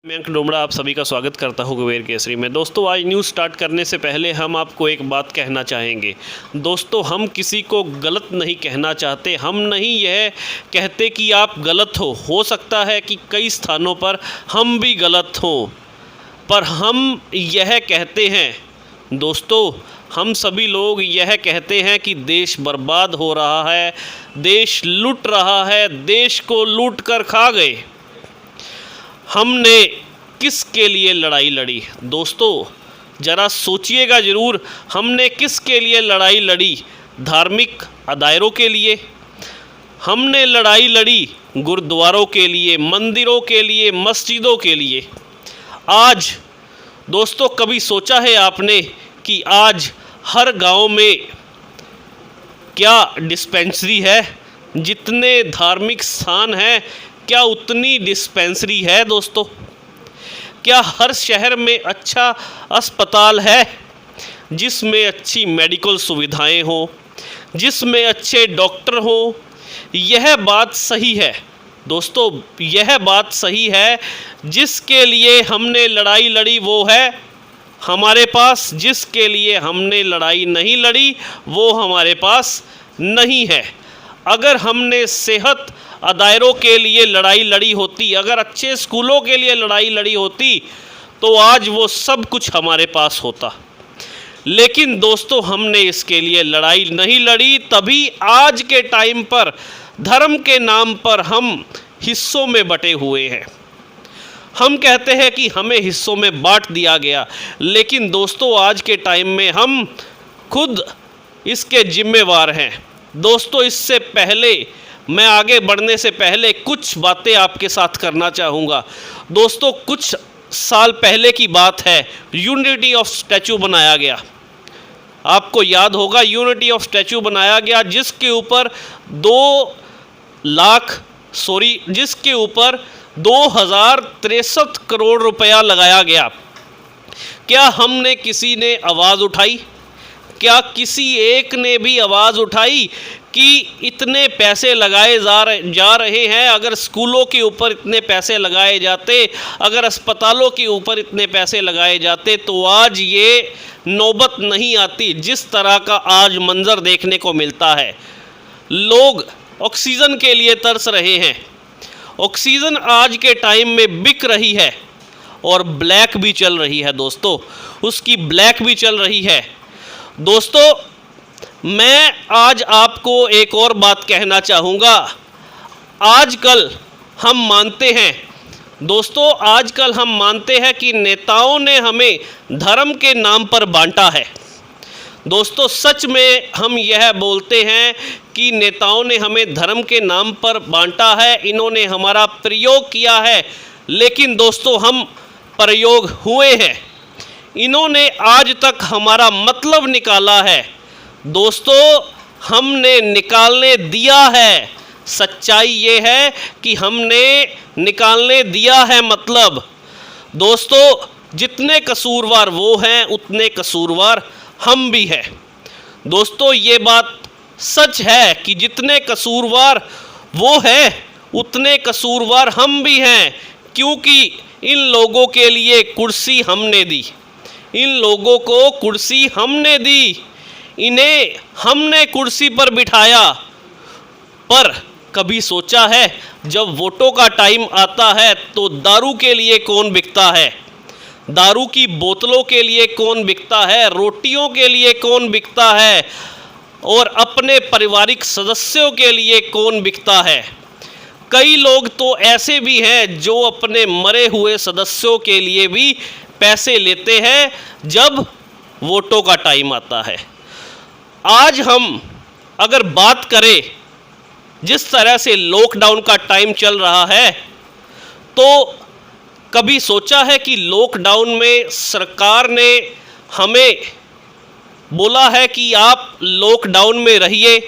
मैं अंक डोमड़ा आप सभी का स्वागत करता हूं कुबेर केसरी में। दोस्तों, आज न्यूज़ स्टार्ट करने से पहले हम आपको एक बात कहना चाहेंगे। दोस्तों, हम किसी को गलत नहीं कहना चाहते। हम नहीं यह कहते कि आप गलत हो सकता है कि कई स्थानों पर हम भी गलत हों, पर हम यह कहते हैं दोस्तों, हम सभी लोग यह कहते हैं कि देश बर्बाद हो रहा है, देश लूट रहा है, देश को लूट कर खा गए। हमने किसके लिए लड़ाई लड़ी? दोस्तों, ज़रा सोचिएगा ज़रूर, हमने किसके लिए लड़ाई लड़ी? धार्मिक अदायरों के लिए हमने लड़ाई लड़ी, गुरुद्वारों के लिए, मंदिरों के लिए, मस्जिदों के लिए। आज दोस्तों, कभी सोचा है आपने कि आज हर गांव में क्या डिस्पेंसरी है? जितने धार्मिक स्थान हैं, क्या उतनी डिस्पेंसरी है? दोस्तों, क्या हर शहर में अच्छा अस्पताल है जिसमें अच्छी मेडिकल सुविधाएं हो, जिसमें अच्छे डॉक्टर हो? यह बात सही है दोस्तों, यह बात सही है। जिसके लिए हमने लड़ाई लड़ी वो है हमारे पास, जिसके लिए हमने लड़ाई नहीं लड़ी वो हमारे पास नहीं है। अगर हमने सेहत अदायरों के लिए लड़ाई लड़ी होती, अगर अच्छे स्कूलों के लिए लड़ाई लड़ी होती, तो आज वो सब कुछ हमारे पास होता। लेकिन दोस्तों, हमने इसके लिए लड़ाई नहीं लड़ी, तभी आज के टाइम पर धर्म के नाम पर हम हिस्सों में बटे हुए हैं। हम कहते हैं कि हमें हिस्सों में बांट दिया गया, लेकिन दोस्तों, आज के टाइम में हम खुद इसके जिम्मेवार हैं। दोस्तों, इससे पहले मैं आगे बढ़ने से पहले कुछ बातें आपके साथ करना चाहूँगा। दोस्तों, कुछ साल पहले की बात है, यूनिटी ऑफ स्टैचू बनाया गया। आपको याद होगा, यूनिटी ऑफ स्टैचू बनाया गया जिसके ऊपर 2063 करोड़ रुपया लगाया गया। क्या हमने किसी ने आवाज़ उठाई? क्या किसी एक ने भी आवाज़ उठाई कि इतने पैसे लगाए जा रहे हैं? अगर स्कूलों के ऊपर इतने पैसे लगाए जाते, अगर अस्पतालों के ऊपर इतने पैसे लगाए जाते, तो आज ये नौबत नहीं आती जिस तरह का आज मंजर देखने को मिलता है। लोग ऑक्सीजन के लिए तरस रहे हैं। ऑक्सीजन आज के टाइम में बिक रही है और ब्लैक भी चल रही है। दोस्तों, उसकी ब्लैक भी चल रही है। दोस्तों, मैं आज आपको एक और बात कहना चाहूँगा। आजकल हम मानते हैं दोस्तों, आजकल हम मानते हैं कि नेताओं ने हमें धर्म के नाम पर बांटा है। दोस्तों, सच में हम यह बोलते हैं कि नेताओं ने हमें धर्म के नाम पर बांटा है, इन्होंने हमारा प्रयोग किया है। लेकिन दोस्तों, हम प्रयोग हुए हैं, इन्होंने आज तक हमारा मतलब निकाला है। दोस्तों, हमने निकालने दिया है। सच्चाई ये है कि हमने निकालने दिया है मतलब। दोस्तों, जितने कसूरवार वो हैं, उतने कसूरवार हम भी हैं। दोस्तों, ये बात सच है कि जितने कसूरवार वो हैं, उतने कसूरवार हम भी हैं, क्योंकि इन लोगों के लिए कुर्सी हमने दी, इन लोगों को कुर्सी हमने दी, इन्हें हमने कुर्सी पर बिठाया। पर कभी सोचा है, जब वोटों का टाइम आता है तो दारू के लिए कौन बिकता है? दारू की बोतलों के लिए कौन बिकता है? रोटियों के लिए कौन बिकता है? और अपने पारिवारिक सदस्यों के लिए कौन बिकता है? कई लोग तो ऐसे भी हैं जो अपने मरे हुए सदस्यों के लिए भी पैसे लेते हैं जब वोटों का टाइम आता है। आज हम अगर बात करें, जिस तरह से लॉकडाउन का टाइम चल रहा है, तो कभी सोचा है कि लॉकडाउन में सरकार ने हमें बोला है कि आप लॉकडाउन में रहिए?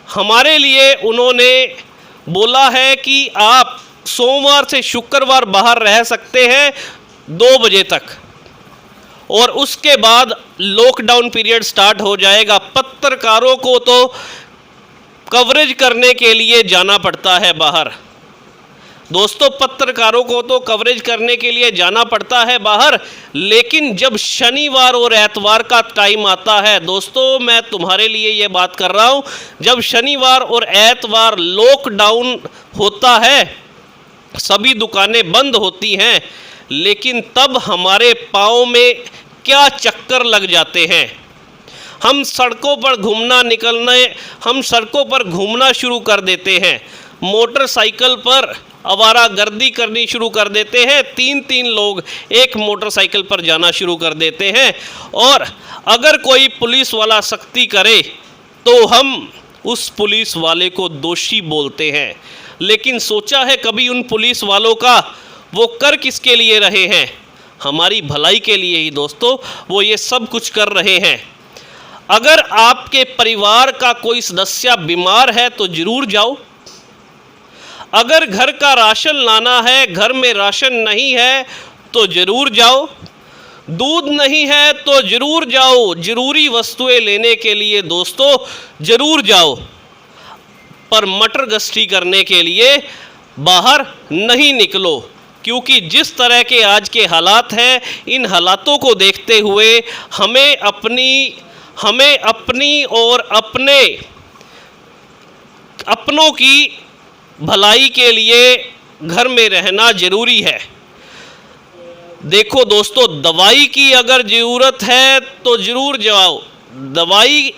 हमारे लिए उन्होंने बोला है कि आप सोमवार से शुक्रवार बाहर रह सकते हैं 2 बजे तक, और उसके बाद लॉकडाउन पीरियड स्टार्ट हो जाएगा। पत्रकारों को तो कवरेज करने के लिए जाना पड़ता है बाहर। दोस्तों पत्रकारों को तो कवरेज करने के लिए जाना पड़ता है बाहर, लेकिन जब शनिवार और एतवार का टाइम आता है दोस्तों, मैं तुम्हारे लिए ये बात कर रहा हूँ, जब शनिवार और एतवार लॉकडाउन होता है, सभी दुकानें बंद होती हैं, लेकिन तब हमारे पाँव में क्या चक्कर लग जाते हैं। हम सड़कों पर घूमना शुरू कर देते हैं, मोटरसाइकिल पर आवारागर्दी करनी शुरू कर देते हैं, 3-3 लोग एक मोटरसाइकिल पर जाना शुरू कर देते हैं, और अगर कोई पुलिस वाला सख्ती करे तो हम उस पुलिस वाले को दोषी बोलते हैं। लेकिन सोचा है कभी उन पुलिस वालों का, वो कर किसके लिए रहे हैं? हमारी भलाई के लिए ही दोस्तों वो ये सब कुछ कर रहे हैं। अगर आपके परिवार का कोई सदस्य बीमार है तो जरूर जाओ, अगर घर का राशन लाना है, घर में राशन नहीं है तो ज़रूर जाओ, दूध नहीं है तो ज़रूर जाओ, ज़रूरी वस्तुएं लेने के लिए दोस्तों ज़रूर जाओ, पर मटर गश्ती करने के लिए बाहर नहीं निकलो, क्योंकि जिस तरह के आज के हालात हैं, इन हालातों को देखते हुए हमें अपनी और अपनों की भलाई के लिए घर में रहना ज़रूरी है। देखो दोस्तों, दवाई की अगर ज़रूरत है तो ज़रूर जाओ, दवाई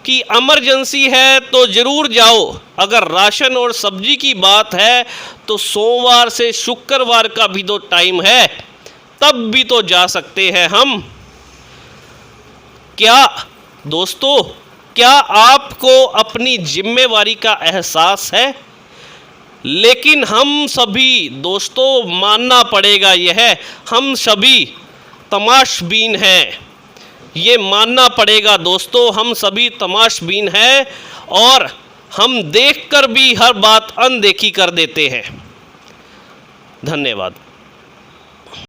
की इमरजेंसी है तो ज़रूर जाओ। अगर राशन और सब्जी की बात है तो सोमवार से शुक्रवार का भी तो टाइम है, तब भी तो जा सकते हैं हम। क्या दोस्तों, क्या आपको अपनी जिम्मेवारी का एहसास है? लेकिन हम सभी दोस्तों, मानना पड़ेगा यह, हम सभी तमाशबीन हैं, ये मानना पड़ेगा दोस्तों, हम सभी तमाशबीन हैं, और हम देखकर भी हर बात अनदेखी कर देते हैं। धन्यवाद।